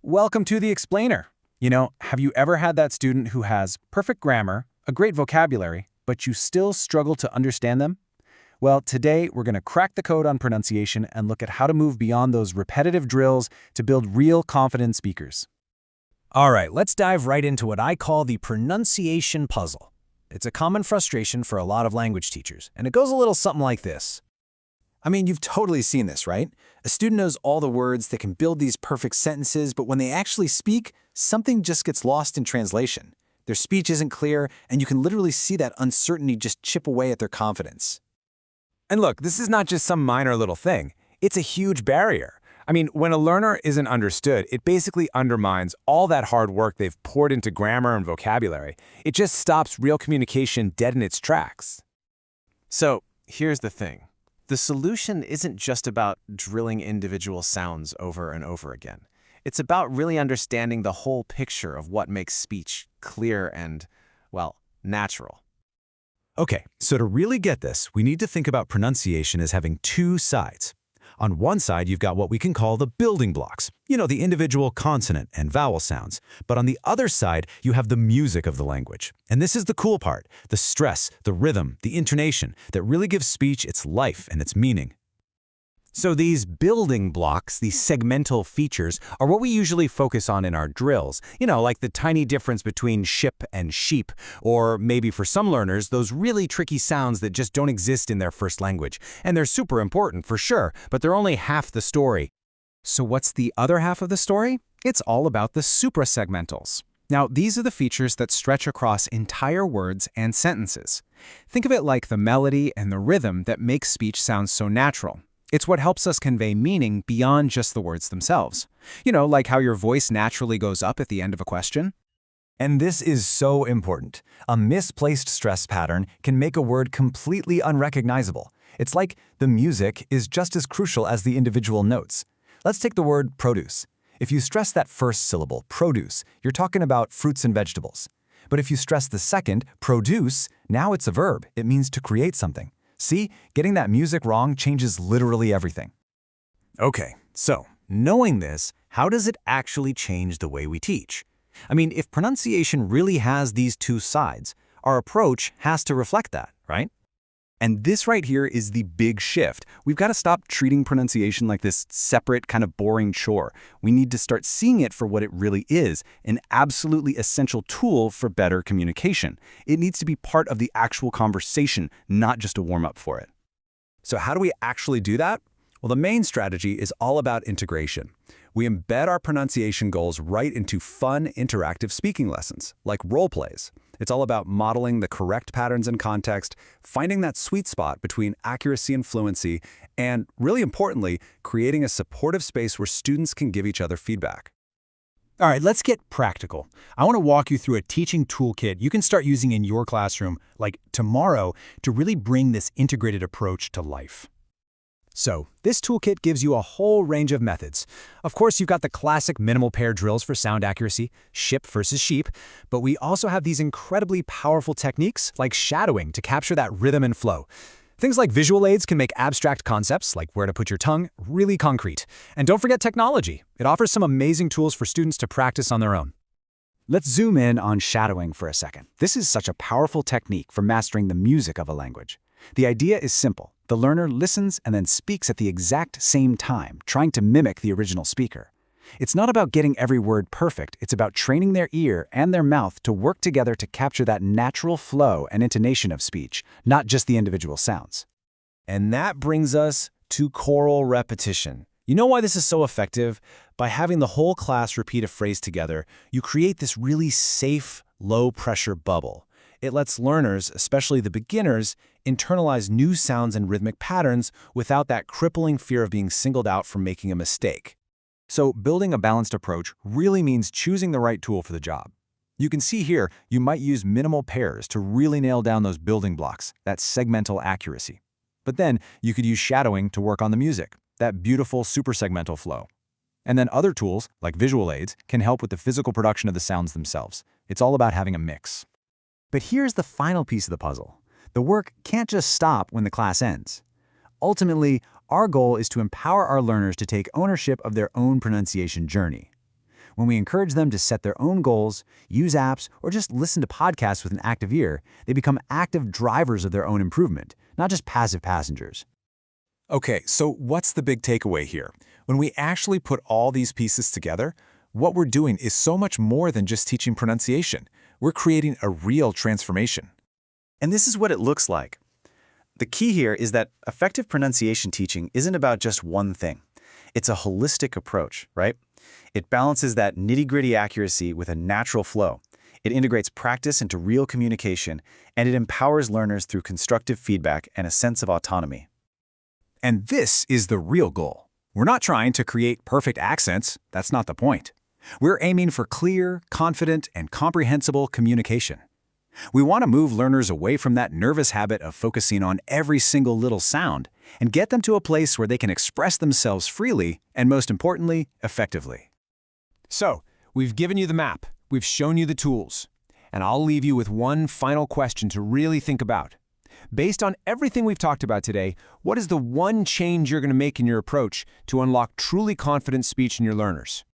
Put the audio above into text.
Welcome to The Explainer. Have you ever had that student who has perfect grammar, a great vocabulary, but you still struggle to understand them? Well, today we're going to crack the code on pronunciation and look at how to move beyond those repetitive drills to build real confident speakers. All right, let's dive right into what I call the pronunciation puzzle. It's a common frustration for a lot of language teachers, and it goes a little something like this. You've totally seen this, right? A student knows all the words, they can build these perfect sentences, but when they actually speak, something just gets lost in translation. Their speech isn't clear, and you can literally see that uncertainty just chip away at their confidence. And look, this is not just some minor little thing. It's a huge barrier. When a learner isn't understood, it basically undermines all that hard work they've poured into grammar and vocabulary. It just stops real communication dead in its tracks. So, here's the thing. The solution isn't just about drilling individual sounds over and over again. It's about really understanding the whole picture of what makes speech clear and, natural. Okay, so to really get this, we need to think about pronunciation as having two sides. On one side, you've got what we can call the building blocks, the individual consonant and vowel sounds. But on the other side, you have the music of the language. And this is the cool part, the stress, the rhythm, the intonation that really gives speech its life and its meaning. So these building blocks, these segmental features, are what we usually focus on in our drills. Like the tiny difference between ship and sheep, or maybe for some learners, those really tricky sounds that just don't exist in their first language. And they're super important for sure, but they're only half the story. So what's the other half of the story? It's all about the suprasegmentals. Now, these are the features that stretch across entire words and sentences. Think of it like the melody and the rhythm that makes speech sound so natural. It's what helps us convey meaning beyond just the words themselves. Like how your voice naturally goes up at the end of a question. And this is so important. A misplaced stress pattern can make a word completely unrecognizable. It's like the music is just as crucial as the individual notes. Let's take the word produce. If you stress that first syllable, produce, you're talking about fruits and vegetables. But if you stress the second, produce, now it's a verb. It means to create something. See, getting that music wrong changes literally everything. Okay, so knowing this, how does it actually change the way we teach? If pronunciation really has these two sides, our approach has to reflect that, right? And this right here is the big shift. We've got to stop treating pronunciation like this separate, kind of boring chore. We need to start seeing it for what it really is, an absolutely essential tool for better communication. It needs to be part of the actual conversation, not just a warm-up for it. So how do we actually do that? Well, the main strategy is all about integration. We embed our pronunciation goals right into fun, interactive speaking lessons, like role plays. It's all about modeling the correct patterns and context, finding that sweet spot between accuracy and fluency, and, really importantly, creating a supportive space where students can give each other feedback. All right, let's get practical. I want to walk you through a teaching toolkit you can start using in your classroom, like tomorrow, to really bring this integrated approach to life. So, this toolkit gives you a whole range of methods. Of course, you've got the classic minimal pair drills for sound accuracy, ship versus sheep, but we also have these incredibly powerful techniques like shadowing to capture that rhythm and flow. Things like visual aids can make abstract concepts, like where to put your tongue, really concrete. And don't forget technology. It offers some amazing tools for students to practice on their own. Let's zoom in on shadowing for a second. This is such a powerful technique for mastering the music of a language. The idea is simple. The learner listens and then speaks at the exact same time, trying to mimic the original speaker. It's not about getting every word perfect. It's about training their ear and their mouth to work together to capture that natural flow and intonation of speech, not just the individual sounds. And that brings us to choral repetition. You know why this is so effective? By having the whole class repeat a phrase together, you create this really safe, low-pressure bubble. It lets learners, especially the beginners, internalize new sounds and rhythmic patterns without that crippling fear of being singled out for making a mistake. So building a balanced approach really means choosing the right tool for the job. You can see here, you might use minimal pairs to really nail down those building blocks, that segmental accuracy. But then you could use shadowing to work on the music, that beautiful supersegmental flow. And then other tools, like visual aids, can help with the physical production of the sounds themselves. It's all about having a mix. But here's the final piece of the puzzle. The work can't just stop when the class ends. Ultimately, our goal is to empower our learners to take ownership of their own pronunciation journey. When we encourage them to set their own goals, use apps, or just listen to podcasts with an active ear, they become active drivers of their own improvement, not just passive passengers. Okay, so what's the big takeaway here? When we actually put all these pieces together, what we're doing is so much more than just teaching pronunciation. We're creating a real transformation. And this is what it looks like. The key here is that effective pronunciation teaching isn't about just one thing. It's a holistic approach, right? It balances that nitty-gritty accuracy with a natural flow. It integrates practice into real communication, and it empowers learners through constructive feedback and a sense of autonomy. And this is the real goal. We're not trying to create perfect accents. That's not the point. We're aiming for clear, confident, and comprehensible communication. We want to move learners away from that nervous habit of focusing on every single little sound and get them to a place where they can express themselves freely and, most importantly, effectively. So, we've given you the map, we've shown you the tools, and I'll leave you with one final question to really think about. Based on everything we've talked about today, what is the one change you're going to make in your approach to unlock truly confident speech in your learners?